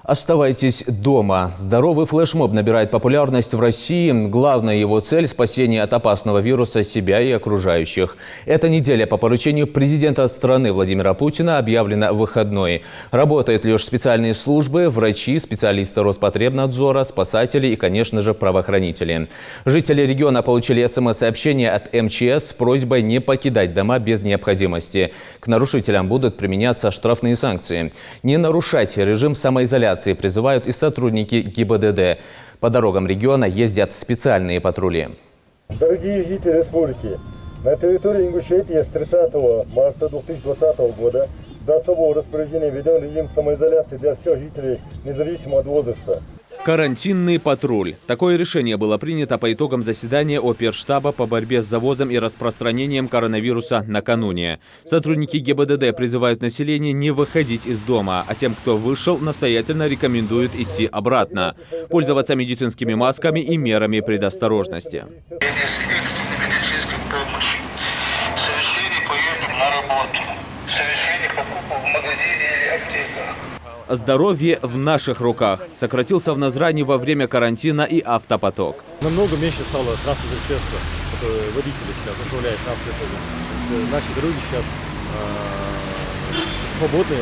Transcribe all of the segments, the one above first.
Оставайтесь дома. Здоровый флешмоб набирает популярность в России. Главная его цель – спасение от опасного вируса себя и окружающих. Эта неделя по поручению президента страны Владимира Путина объявлена выходной. Работают лишь специальные службы, врачи, специалисты Роспотребнадзора, спасатели и, конечно же, правоохранители. Жители региона получили СМС-сообщение от МЧС с просьбой не покидать дома без необходимости. К нарушителям будут применяться штрафные санкции. Не нарушать режим самоизоляции призывают и сотрудники ГИБДД. По дорогам региона ездят специальные патрули. Дорогие жители республики, на территории Ингушетии с 30 марта 2020 года до особого распоряжения введен режим самоизоляции для всех жителей, независимо от возраста. Карантинный патруль. Такое решение было принято по итогам заседания Оперштаба по борьбе с завозом и распространением коронавируса накануне. Сотрудники ГИБДД призывают население не выходить из дома, а тем, кто вышел, настоятельно рекомендуют идти обратно, пользоваться медицинскими масками и мерами предосторожности. Здоровье в наших руках. Сократился в Назрани во время карантина и автопоток. Намного меньше стало транспортных средств, которые водители сейчас управляют транспортом. Наши дороги сейчас свободные.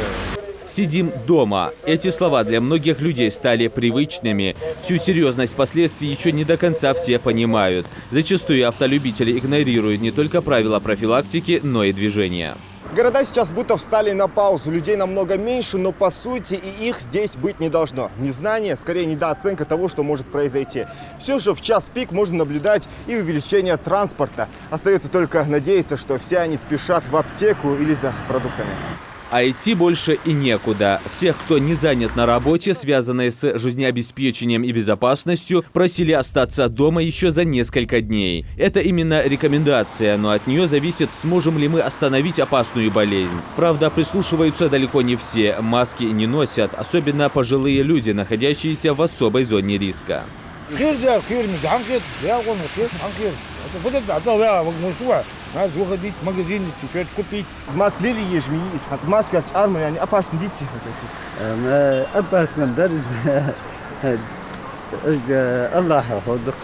Сидим дома. Эти слова для многих людей стали привычными. Всю серьезность последствий еще не до конца все понимают. Зачастую автолюбители игнорируют не только правила профилактики, но и движения. Города сейчас будто встали на паузу. Людей намного меньше, но по сути и их здесь быть не должно. Незнание, скорее недооценка того, что может произойти. Все же в час пик можно наблюдать и увеличение транспорта. Остается только надеяться, что все они спешат в аптеку или за продуктами. А идти больше и некуда. Всех, кто не занят на работе, связанной с жизнеобеспечением и безопасностью, просили остаться дома еще за несколько дней. Это именно рекомендация, но от нее зависит, сможем ли мы остановить опасную болезнь. Правда, прислушиваются далеко не все. Маски не носят, особенно пожилые люди, находящиеся в особой зоне риска. Надо выходить в магазин, что-то купить. Маски ли есть, маски от армии, они опасны, дети. Опасно, даже Аллах ходит.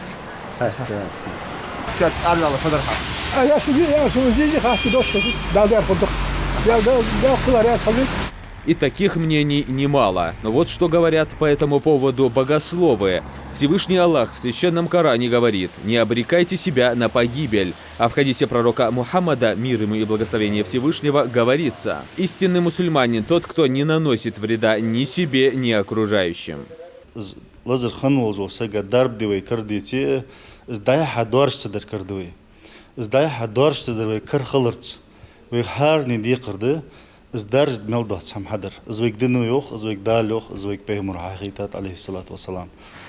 И таких мнений немало. Но вот что говорят по этому поводу богословы. Всевышний Аллах в священном Коране говорит: «Не обрекайте себя на погибель». А в хадисе пророка Мухаммада, мир ему и благословение Всевышнего, говорится: «Истинный мусульманин тот, кто не наносит вреда ни себе, ни окружающим».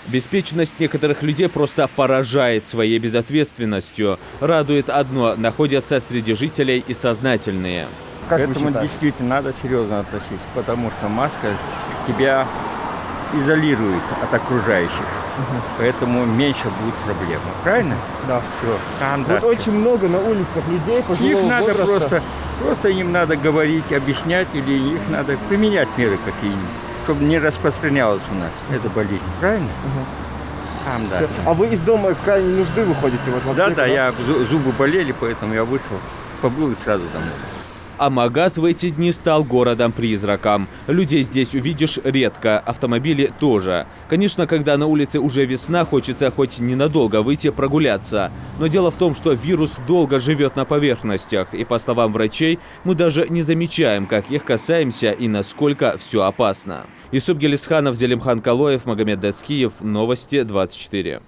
Беспечность некоторых людей просто поражает своей безответственностью. Радует одно – находятся среди жителей и сознательные. К этому действительно надо серьезно относиться, потому что маска тебя изолирует от окружающих. Поэтому меньше будет проблем. Правильно? Да. Все. Вот очень много на улицах людей пожилого Их надо возраста. просто им надо говорить, объяснять, или их надо применять меры какие-нибудь, чтобы не распространялась у нас эта болезнь. Правильно? Да. А вы из дома из крайней нужды выходите? Вот, Да, зубы болели, поэтому я вышел, побыл и сразу домой. А Магаз в эти дни стал городом-призраком. Людей здесь увидишь редко, автомобили тоже. Конечно, когда на улице уже весна, хочется хоть ненадолго выйти прогуляться. Но дело в том, что вирус долго живет на поверхностях. И по словам врачей, мы даже не замечаем, как их касаемся и насколько все опасно. Юсуп Гелисханов, Зелимхан Калоев, Магомед Дацкиев. Новости 24.